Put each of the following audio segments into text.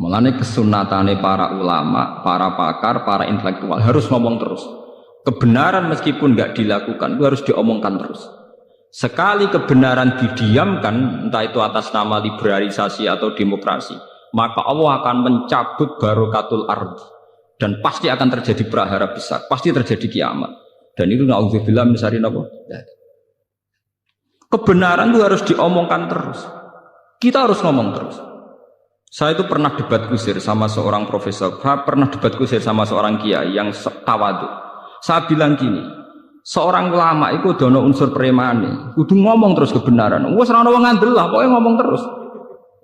Mulane kesunatane para ulama, para pakar, para intelektual harus ngomong terus. Kebenaran meskipun nggak dilakukan itu harus diomongkan terus. Sekali kebenaran didiamkan, entah itu atas nama liberalisasi atau demokrasi, maka Allah akan mencabut barokatul ardi dan pasti akan terjadi prahara besar, pasti terjadi kiamat. Dan itu na'udzubillah min syarri napa? Kebenaran itu harus diomongkan terus. Kita harus ngomong terus. Saya itu pernah debat kusir sama seorang profesor, pernah debat kusir sama seorang kiai yang tawadu. Saya bilang gini, seorang ulama itu dono unsur premane, kudu ngomong terus kebenaran. Wes ora ono wong ngandel lah, pokoke ngomong terus.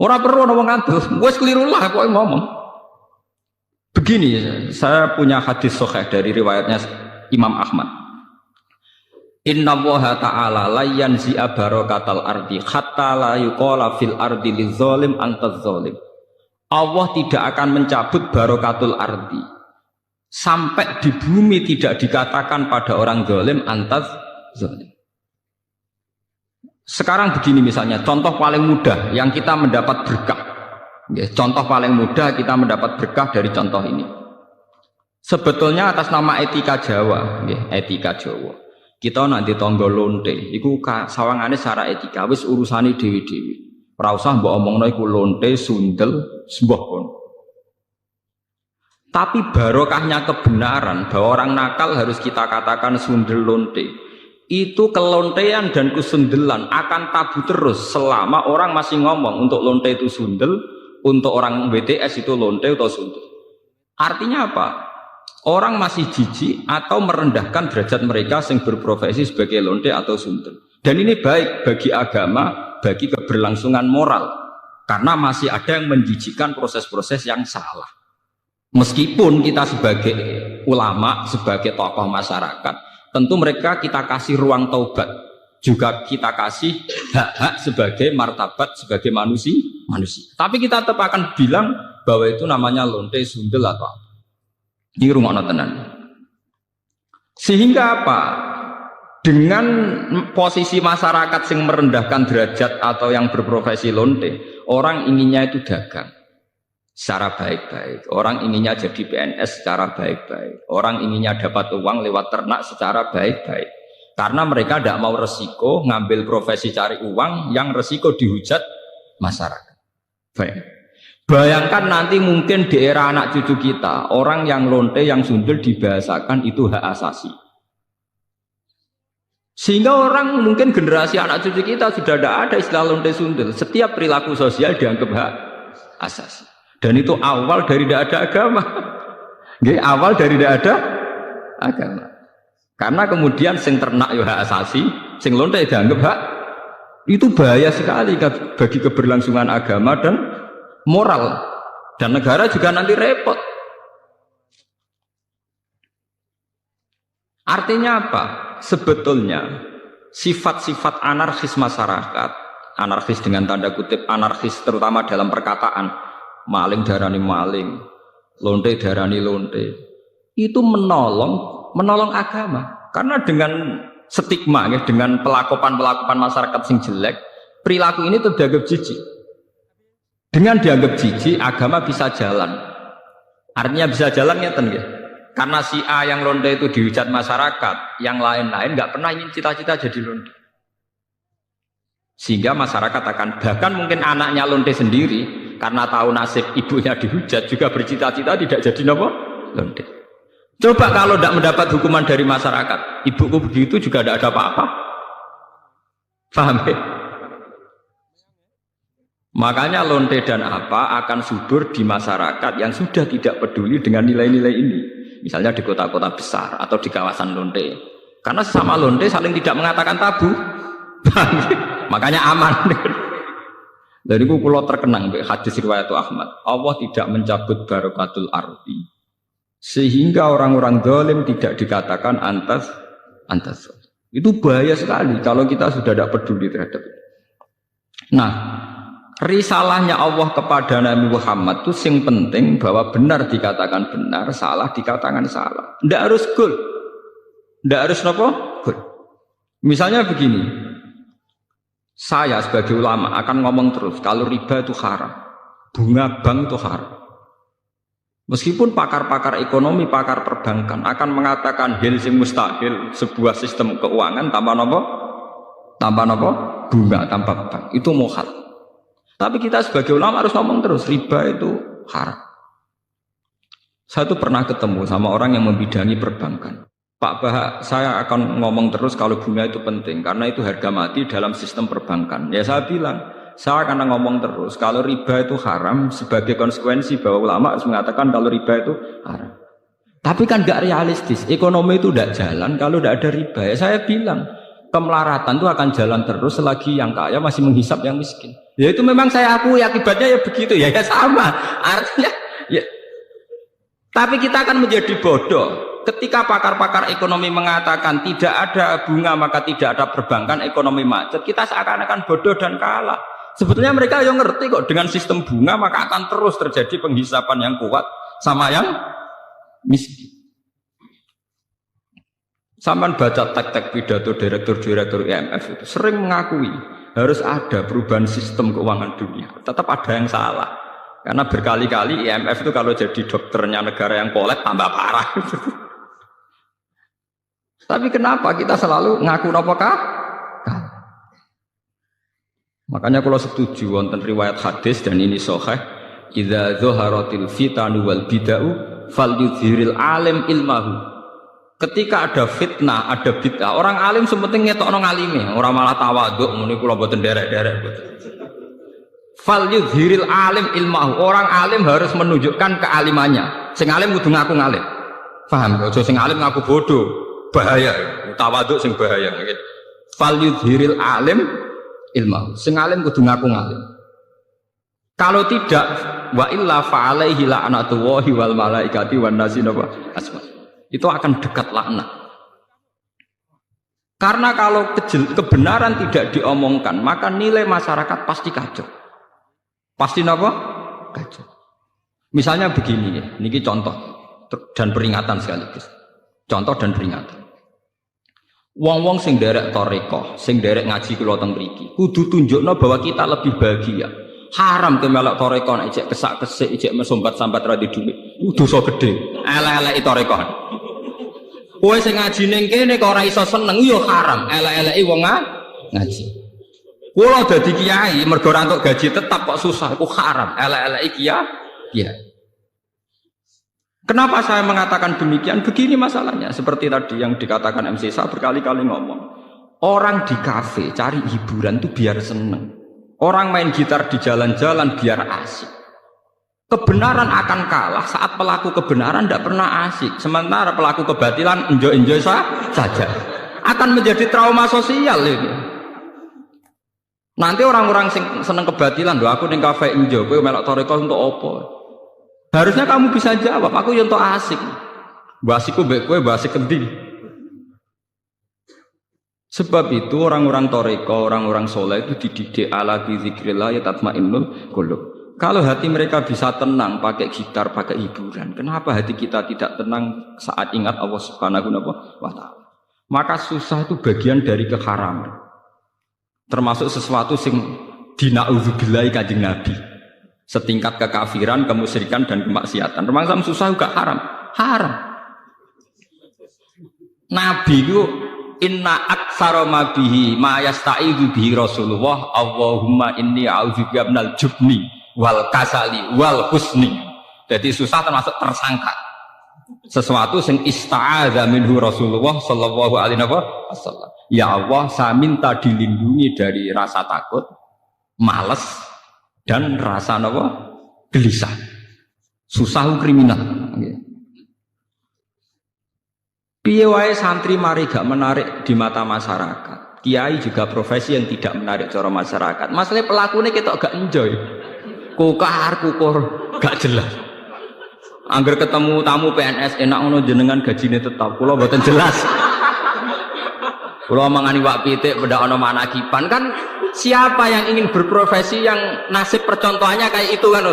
Ora perlu ono wong ngandel, wes keliru lah pokoke ngomong. Begini, saya punya hadis sahih dari riwayatnya Imam Ahmad. Inna Allaha ta'ala la yanzi'a barakatal ardi hatta la yuqala fil ardi lizalim antaz zalim. Allah tidak akan mencabut barokatul ardi sampai di bumi tidak dikatakan pada orang zalim antaz zalim. Sekarang begini misalnya, contoh paling mudah yang kita mendapat berkah. Contoh paling mudah kita mendapat berkah dari contoh ini. Sebetulnya atas nama etika Jawa, etika Jawa. Kita nanti tonggo lonte, iku sawangane secara etika wis urusane dewi-dewi. Ora usah mbok omongno iku lonte, sundel, sembah kon. Tapi barokahnya kebenaran bahwa orang nakal harus kita katakan sundel lonte. Itu kelontean dan kesundelan akan tabu terus selama orang masih ngomong untuk lonte itu sundel, untuk orang BTS itu lonte atau sundel. Artinya apa? Orang masih jijik atau merendahkan derajat mereka yang berprofesi sebagai lonte atau sundel. Dan ini baik bagi agama, bagi keberlangsungan moral. Karena masih ada yang menjijikkan proses-proses yang salah. Meskipun kita sebagai ulama, sebagai tokoh masyarakat, tentu mereka kita kasih ruang taubat. Juga kita kasih hak-hak sebagai martabat, sebagai manusia. Tapi kita tetap akan bilang bahwa itu namanya lonte, sundel atau apa. Ini rumah tenan. Sehingga apa? Dengan posisi masyarakat yang merendahkan derajat atau yang berprofesi lonte, orang inginnya itu dagang secara baik-baik. Orang inginnya jadi PNS secara baik-baik. Orang inginnya dapat uang lewat ternak secara baik-baik. Karena mereka tidak mau resiko ngambil profesi cari uang yang resiko dihujat masyarakat. Baik. Bayangkan nanti mungkin di era anak cucu kita, orang yang lonte, yang sundel dibahasakan itu hak asasi. Sehingga orang mungkin generasi anak cucu kita sudah tidak ada istilah lonte sundel. Setiap perilaku sosial dianggap hak asasi. Dan itu awal dari tidak ada agama. Awal dari tidak ada agama. Karena kemudian sing ternak ya hak asasi, sing lonte dianggap hak. Itu bahaya sekali bagi keberlangsungan agama dan moral, dan negara juga nanti repot. Artinya apa? Sebetulnya sifat-sifat anarkis masyarakat, anarkis dengan tanda kutip, anarkis terutama dalam perkataan, maling darani maling, lonte darani lonte, itu menolong agama. Karena dengan stigma, dengan pelakupan masyarakat sing jelek, perilaku ini terdianggap jijik. Dengan dianggap jijik, agama bisa jalan. Artinya bisa jalan ya, karena si A yang lonte itu dihujat masyarakat, yang lain-lain nggak pernah ingin cita-cita jadi lonte. Sehingga masyarakat akan, bahkan mungkin anaknya lonte sendiri, karena tahu nasib ibunya dihujat, juga bercita-cita tidak jadi lonte. Coba kalau tidak mendapat hukuman dari masyarakat, ibuku begitu juga tidak ada apa-apa. Paham ya? Makanya lonte dan apa akan subur di masyarakat yang sudah tidak peduli dengan nilai-nilai ini. Misalnya di kota-kota besar atau di kawasan lonte. Karena sesama lonte saling tidak mengatakan tabu. Makanya aman. Dari itu kalau terkenang hadis riwayat Ahmad, Allah tidak mencabut barokatul ardi sehingga orang-orang zalim tidak dikatakan antas. Itu bahaya sekali kalau kita sudah tidak peduli terhadap itu. Nah, risalahnya Allah kepada Nabi Muhammad itu yang penting bahwa benar dikatakan benar, salah dikatakan salah. Tidak harus gol, tidak harus apa? Gol. Misalnya begini, saya sebagai ulama akan ngomong terus kalau riba itu haram, bunga bank itu haram. Meskipun pakar-pakar ekonomi, pakar perbankan akan mengatakan hal sing mustahil sebuah sistem keuangan tanpa nopo? Tanpa nopo? Bunga, tanpa bank. Itu mukhal. Tapi kita sebagai ulama harus ngomong terus, riba itu haram. Saya tuh pernah ketemu sama orang yang membidangi perbankan. Pak Bahak, saya akan ngomong terus kalau bunga itu penting karena itu harga mati dalam sistem perbankan. Ya saya bilang, saya akan ngomong terus kalau riba itu haram sebagai konsekuensi bahwa ulama harus mengatakan kalau riba itu haram. Tapi kan gak realistis, ekonomi itu tidak jalan kalau tidak ada riba. Ya saya bilang, kemelaratan itu akan jalan terus selagi yang kaya masih menghisap yang miskin. Ya itu memang saya akui akibatnya ya begitu ya sama. Artinya ya. Tapi kita akan menjadi bodoh ketika pakar-pakar ekonomi mengatakan tidak ada bunga maka tidak ada perbankan, ekonomi macet. Kita seakan-akan bodoh dan kalah. Sebetulnya mereka yang ngerti kok dengan sistem bunga maka akan terus terjadi penghisapan yang kuat sama yang miskin. Sampai baca tek-tek pidato direktur-direktur IMF itu sering mengakui harus ada perubahan sistem keuangan dunia. Tetap ada yang salah. Karena berkali-kali IMF itu kalau jadi dokternya negara yang kolek tambah parah. Tapi kenapa kita selalu ngaku apakah? Makanya kalau setuju wonten riwayat hadis dan ini sahih, idza dzaharatil fitanu wal bid'u falyudhiril alim ilmahu. Ketika ada fitnah, ada bid'ah, orang alim sementing ngetokno ngalime, ora malah tawaduk muni kula mboten derek-derek mboten. Falyudhiril alim ilmahu. Orang alim harus menunjukkan kealimannya. Sing alim kudu ngaku ngalim. Paham? Aja sing alim ngaku bodoh. Bahaya. Tawaduk sing bahaya. Falyudhiril alim ilmahu. Sing alim kudu ngaku ngalim. Kalau tidak, wa illa fa'alaihi la'natullahi wal malaikati wan nasi asma. Itu akan dekat laknat. Karena kalau kebenaran tidak diomongkan, maka nilai masyarakat pasti kacau. Pasti apa? Kacau. Misalnya begini, ini contoh dan peringatan sekaligus. Contoh dan peringatan. Wong-wong sing derek toreko, sing derek ngaji kula teng mriki, kudu tunjukno bahwa kita lebih bahagia. Haram ke melok toreko nek ijek kesak-kesik, ijek mesombat-sambat ra di dhuwit. Dosa gedhe. Elek-eleki toreko. Kowe sing ngaji ning kene kok ora iso seneng ya haram. Elek-eleki wong ngaji. Kula dadi kiai mergo ora entuk gaji tetap kok susah, iku haram. Elek-eleki kiai. Kenapa saya mengatakan demikian? Begini masalahnya. Seperti tadi yang dikatakan MC Sa berkali-kali ngomong. Orang di kafe cari hiburan itu biar seneng. Orang main gitar di jalan-jalan biar asik. Kebenaran akan kalah saat pelaku kebenaran tidak pernah asik. Sementara pelaku kebatilan enjoy-enjoy saja. Akan menjadi trauma sosial ini. Nanti orang-orang seneng kebatilan, loh aku ning kafe enjoy, kowe melok toreko untuk apa? Harusnya kamu bisa jawab, aku yang untuk asik. Basiku mbek kowe basik kendi. Sebab itu orang-orang toreko, orang-orang soleh itu dididik ala bizikrillah ya tatmainnul qulub. Kalau hati mereka bisa tenang pakai gitar, pakai hiburan, kenapa hati kita tidak tenang saat ingat Allah Subhanahu wa taala? Maka susah itu bagian dari keharaman. Termasuk sesuatu sing dinauzubillahi kanjeng Nabi. Setingkat kekafiran, kemusyrikan dan kemaksiatan. Termasuk susah juga haram. Haram. Nabi itu inna aktsara ma bihi ma yasta'idzu bihi Rasulullah Allahumma inni a'udzubika minal jubni wal kasali wal husni. Jadi susah termasuk tersangka. Sesuatu yang ista'adza minhu Rasulullah sallallahu alaihi wasallam. Ya Allah, saya minta dilindungi dari rasa takut, malas dan rasa apa? Gelisah. Susah kriminal. Piye wae santri mari gak menarik di mata masyarakat. Kiai juga profesi yang tidak menarik cara masyarakat. Masalahnya pelakunya kita gak enjoy. Kukar kukur gak jelas. Angger ketemu tamu PNS enak ngono jenengan gajine tetap. Kula mboten jelas. Kula mangani wak pitik beda ana manakipan kan siapa yang ingin berprofesi yang nasib percontohannya kayak itu kan.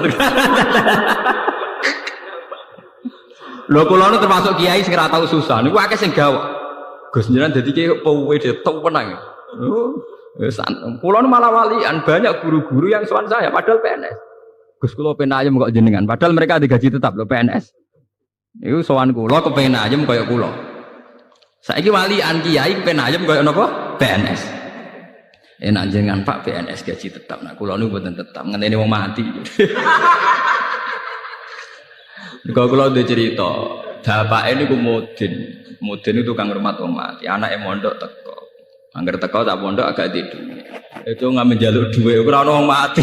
Lho kula nu termasuk kiai sing ora tau susah. Niku akeh sing gawok. Gus jenengan dadi kiai powe ditok penang. Oh, wis kula nu malah walian banyak guru-guru yang sowan saya padahal PNS. Gus kula pengen ayam kok jenengan. Padahal mereka digaji tetap lho PNS. Iku sowan kula kepengin ayam kaya kula. Saiki walian kiai pengen ayam kaya napa? PNS. Enak jenengan Pak PNS gaji tetap. Nah kula niku mboten tetap, ngenteni wong mati. Kalau kula ndek cerita, bapake niku mudin. Mudin itu tukang rumah wong mati. Anake mondok teko. Angger teko tak mondok agak di duit. Itu nggak menjaluk duit, ora ono wong mati.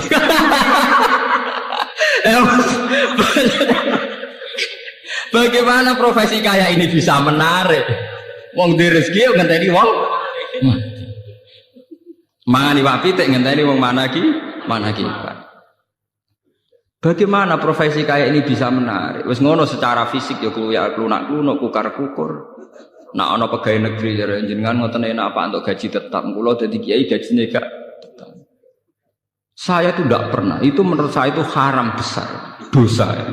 Bagaimana profesi kayak ini bisa menarik? Wong di rezeki ngenteni wong mati. Mangani wapi tek ngenteni wong managi. Bagaimana profesi kayak ini bisa menarik? Wis ngono secara fisik ya klunak-klunuk kukar-kukur. Nak ana pegawai negeri jare jenengan ngoten enak apa untuk gaji tetap. Kula dadi kiai gajine gak tetap. Saya itu tidak pernah. Itu menurut saya itu haram besar, dosa. Ya.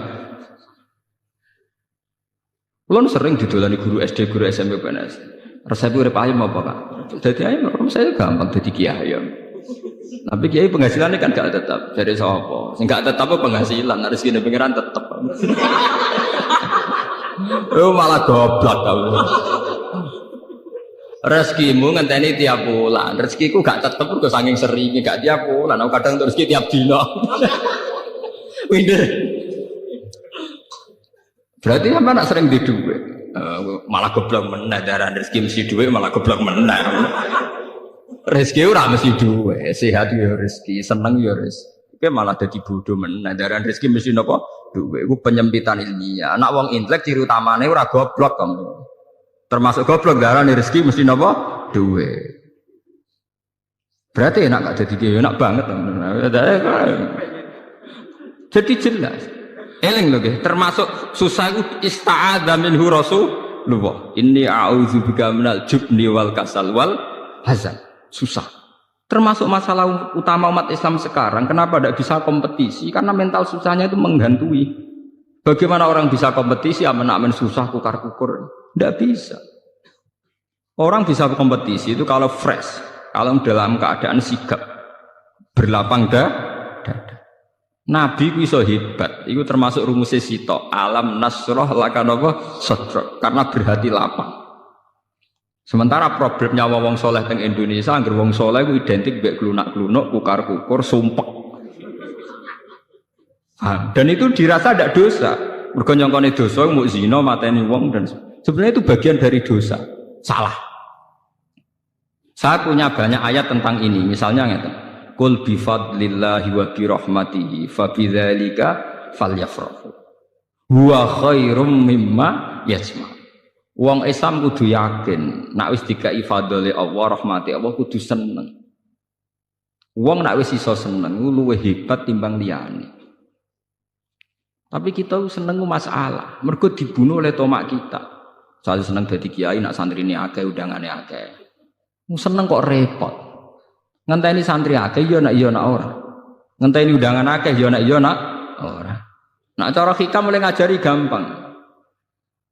Kula sering didolani guru SD, guru SMP, PNS. Resep urip ayam apa, Pak? Dadi ayam saya gampang dadi kiai ayam. Tapi kiai penghasilannya kan gak tetap. Dari sapa? Sing gak tetap penghasilan, harus gini pengiran tetap. Oh malah goblok kamu. Rezekimu ngenteni tiap bulan. Rezekiku gak tetep kok saking seringe gak tiap bulan. Aku kadang rezeki tiap dino. Winder. Berarti sampe nak sering di dhuwit. Malah goblok meneh daran rezeki mesti dhuwit malah goblok meneh. Rezeki ora mesti dhuwit, sehat ya rezeki, seneng ya rezeki. Oke malah dadi bodoh meneh daran rezeki mesti napa? Dhuwit. Iku penyempitan ilmiah. Anak wong intelek ciri utamane ora goblok kamu. Termasuk goblok darane rezeki mesti napa? Dhuwit. Berarti enak gak dadi kiai, enak banget. Jadi jelas. Eling lho nggih, termasuk susah iku ista'adza minhu Rasulullah. Inni a'udzubika minal jubni wal kasal wal hazan. Susah. Termasuk masalah utama umat Islam sekarang, kenapa tidak bisa kompetisi? Karena mental susahnya itu menghantui. Bagaimana orang bisa kompetisi amen-amen susah kukar-kukur? Tidak bisa. Orang bisa kompetisi itu kalau fresh, kalau dalam keadaan sigap, berlapang dada. Nabi ku iso hebat, itu termasuk rumusnya sito. Alam nasroh lakanova sodrok, karena berhati lapang. Sementara problemnya wong soleh teng Indonesia, angger wong soleh ku identik mbek klunak-klunuk, kukar-kukur, sumpek. Dan itu dirasa tidak dosa. Mergo nyongkone dosa mu zina mateni wong dan sebenarnya itu bagian dari dosa. Salah. Saya punya banyak ayat tentang ini. Misalnya ngeten. Qul bi fadlillahi wa bi rahmatihi fa bidzalika falyafrahu. Huwa khairum mimma yajma'. Wong Islam kudu yakin, nek wis dikai fadhole Allah, rahmati Allah kudu seneng. Wong nek wis iso seneng luwih hebat timbang liyane. Tapi kita seneng masalah, mergo dibunuh oleh tomak kita. Saya seneng dadi kiai nak santrine akeh, undangane akeh. Seneng kok repot. Ngenteni santri akeh ya nak ora. Ngenteni undangan akeh ya nak ora. Nak cara hikam mulai ngajari gampang.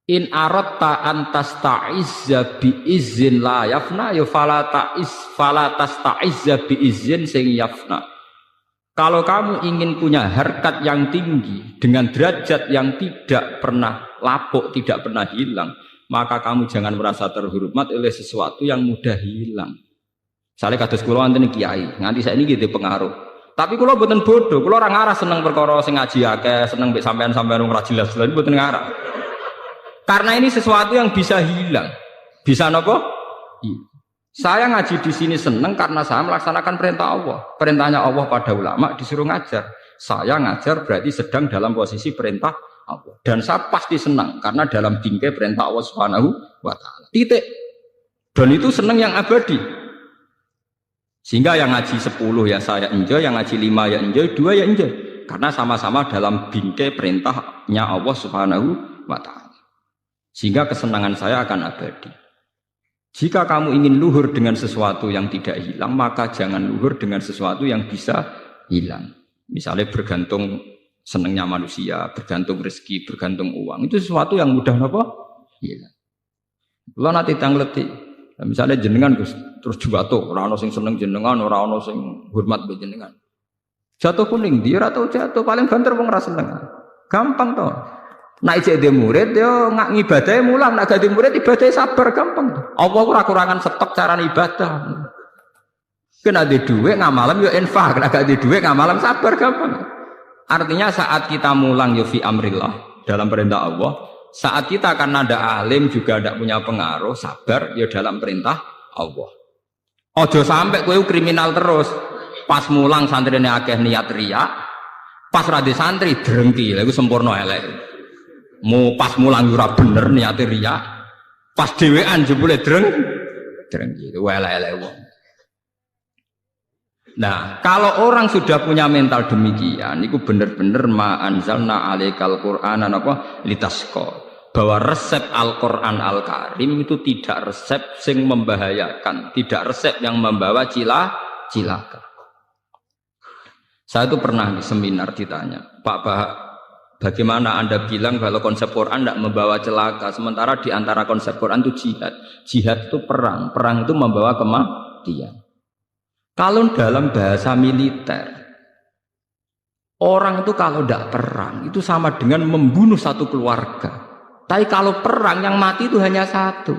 In aratta antas ta'izza bi izin la yafna ya fala tasta'izza bi izin sing yafna. Kalau kamu ingin punya harkat yang tinggi dengan derajat yang tidak pernah lapuk, tidak pernah hilang, maka kamu jangan merasa terhormat oleh sesuatu yang mudah hilang. Misalnya kados kula wonten kiai, nganti saiki nggih pengaruh. Tapi kula mboten bodoh, kula ora ngarah seneng perkara sing ngaji akeh, seneng mbek sampean-sampean ora jelas-jelas mboten ngarah. Karena ini sesuatu yang bisa hilang. Bisa nopo? Iya. Saya ngaji di sini seneng karena saya melaksanakan perintah Allah. Perintahnya Allah pada ulama disuruh ngajar. Saya ngajar berarti sedang dalam posisi perintah Allah. Dan saya pasti senang karena dalam bingkai perintah Allah Subhanahu wa taala. Titik. Dan itu senang yang abadi. Sehingga yang ngaji 10 ya saya enjoy, yang ngaji 5 ya enjoy, 2 ya enjoy. Karena sama-sama dalam bingkai perintahnya Allah Subhanahu wa taala. Sehingga kesenangan saya akan abadi. Jika kamu ingin luhur dengan sesuatu yang tidak hilang, maka jangan luhur dengan sesuatu yang bisa hilang. Misalnya bergantung senangnya manusia, bergantung rezeki, bergantung uang. Itu sesuatu yang mudah apa? Hilang. Kalau nanti tangleti, misalnya jenengan terus juga tuh, orang sing seneng jenengan, orang sing hormat be jenengan. Jatuh kuning dia atau jatuh paling banter wong ra seneng. Gampang toh. Nek ijek dhe murid yo ngak ngibadahe mulang, nek gak dhe murid ibadahe sabar gampang toh. Apa ora kurangan stok cara ibadah. Kena di dhuwit ngamalam yo infak, nek gak di dhuwit ngamalam sabar gampang. Artinya saat kita mulang yo fi amrillah dalam perintah Allah, saat kita karena ada alim juga tidak punya pengaruh, sabar ya dalam perintah Allah. Ojo sampai kowe kriminal terus. Pas mulang santrine akeh niat riya, pas radi santri drengki, lha iku sempurna elek. Mu pas mulang ora bener niat riya, pas dhewean jebule drengki, elek-elek wong. Nah, kalau orang sudah punya mental demikian, itu benar-benar ma anzalna alaikal qur'ana apa litasqa. Bahwa resep Al-Qur'an Al-Karim itu tidak resep sing membahayakan, tidak resep yang membawa cilaka. Saya itu pernah di seminar ditanya, Pak Bah, bagaimana Anda bilang kalau konsep Quran tidak membawa celaka, sementara di antara konsep Quran itu jihad. Jihad itu perang, perang itu membawa kematian. Kalau dalam bahasa militer, orang itu kalau tidak perang itu sama dengan membunuh satu keluarga. Tapi kalau perang yang mati itu hanya satu.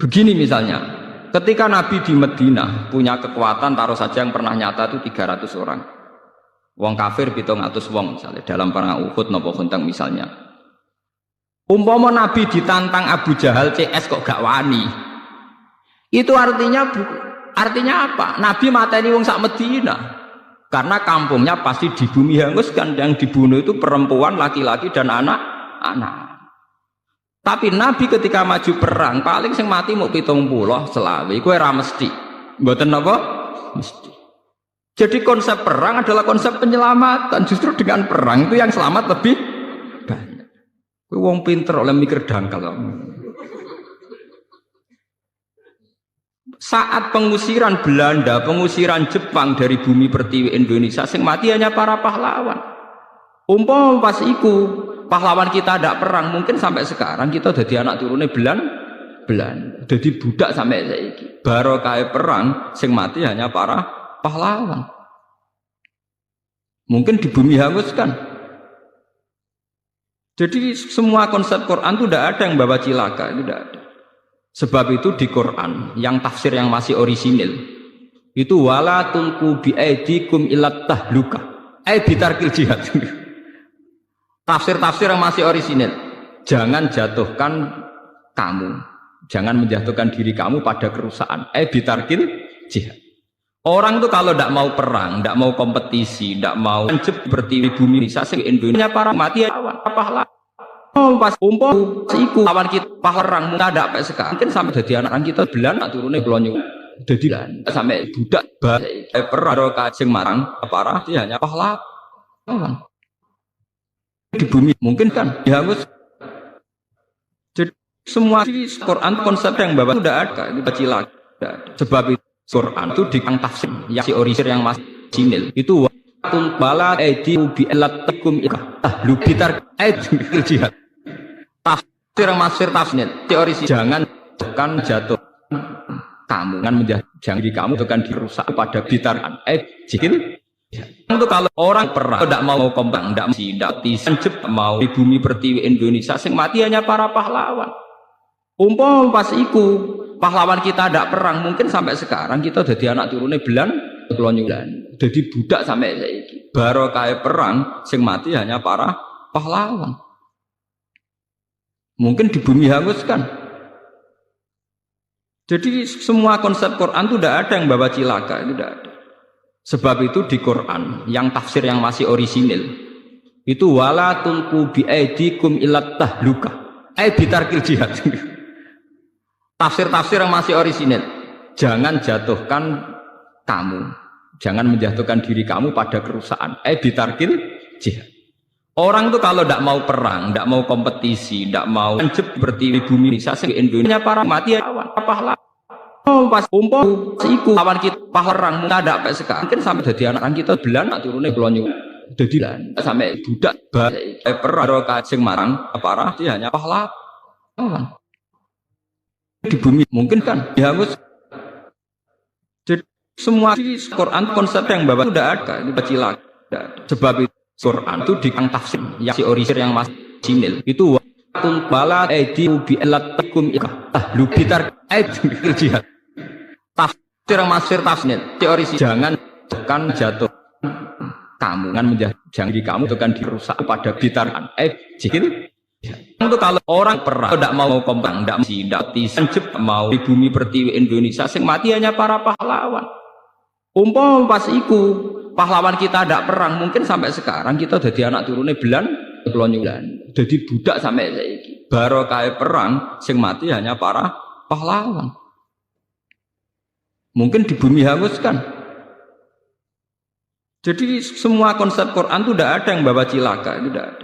Begini misalnya, ketika Nabi di Madinah punya kekuatan, taruh saja yang pernah nyata itu 300 orang. Wong kafir 700 wong misalnya dalam perang Uhud nopo Khandaq misalnya. Umpama Nabi ditantang Abu Jahal CS kok gak wani. Itu artinya apa? Nabi mateni wong sak Madinah. Karena kampungnya pasti di bumi hanguskan, yang dibunuh itu perempuan, laki-laki dan anak-anak. Tapi Nabi ketika maju perang paling sing mati mau 70 selawe, kowe ra mesti. Mboten napa? Mesti. Jadi konsep perang adalah konsep penyelamatan. Justru dengan perang itu yang selamat lebih banyak. Kowe wong pinter oleh mikir dangkal. Saat pengusiran Belanda, pengusiran Jepang dari bumi pertiwi Indonesia, sing mati hanya para pahlawan. Umpama pas iku pahlawan kita tidak perang, mungkin sampai sekarang kita jadi anak turunnya Belanda, jadi budak sampai saiki. Barokah perang, sing mati hanya para pahlawan. Mungkin di bumi hanguskan. Jadi semua konsep Quran itu tidak ada yang bawa cilaka, itu tidak ada. Sebab itu di Quran yang tafsir yang masih orisinil itu wala tulqu bi aidikum ilat tahluka bitarkil jihad. Tafsir-tafsir yang masih orisinil, jangan jatuhkan kamu, jangan menjatuhkan diri kamu pada kerusakan bitarkil jihad. Orang tuh kalau tidak mau perang, tidak mau kompetisi, tidak mau seperti bumi Indonesia para mati pahlawan. Pas umpam iku lawan kita pahlawan muda ada sampai sekarang mungkin sampai jadi anak kita Belanda turunnya belonyo jadi sampai budak perang kaceng marang parah dia hanya pahlawan di bumi mungkin kan dihangus. Jadi semua di Quran konsep yang bawa sudah ada itu cilaka. Sebab itu Quran itu di tafsir yang si orisinil yang masih sinil itu watul bala edi bi elatikum lu bitar jihad. Tafsir teori jangan jatuh kamu kan jangan di kamu itu kan dirusak pada bitarkan jikil itu kalau orang perang tidak mau kompang tidak mau di bumi pertiwi Indonesia sing mati hanya para pahlawan. Umpama pas iku pahlawan kita tidak perang mungkin sampai sekarang kita jadi anak turunnya Belanda jadi budak sampai saiki. Barokah perang sing mati hanya para pahlawan. Mungkin di bumi hanguskan. Jadi semua konsep Quran itu tidak ada yang bawa cilaka, itu tidak ada. Sebab itu di Quran yang tafsir yang masih orisinil itu wala tulqu bi aidikum ilat tahluka bitarkil jihad. Tafsir-tafsir yang masih orisinil, jangan jatuhkan kamu, jangan menjatuhkan diri kamu pada kerusakan bitarkil jihad. Orang tuh kalau tidak mau perang, tidak mau kompetisi, tidak mau seperti bumi Indonesia para mati pahlawan. Pas umpam iku lawan kita pahlawan muda ada sampai sekarang mungkin sampai jadi anak kita Belanda turunnya belonyo jadi sampai budak perang kaceng marang parah dia hanya pahlawan di bumi mungkin kan dihangus. Jadi Semua di Quran konsep yang bawa sudah ada, ini cilaka. Sebab itu Quran itu di tafsir yang si orisir yang masih sinil itu waktul bala edi bi elatikum lu bitar jihad. Tafsir yang masih tafsir teori jangan tekan jatuh kamu kan jangan di kamu tekan dirusak pada bitarkan jihad. Itu kalau orang perang tidak mau kompang, tidak mau di bumi pertiwi Indonesia, sing mati hanya para pahlawan. Umpama pas iku pahlawan kita tidak perang, mungkin sampai sekarang kita jadi anak turune Belanda, jadi budak sampai saiki. Barokah perang, sing mati hanya para pahlawan. Mungkin di bumi hanguskan. Jadi semua konsep Quran itu tidak ada yang bawa cilaka, tidak ada.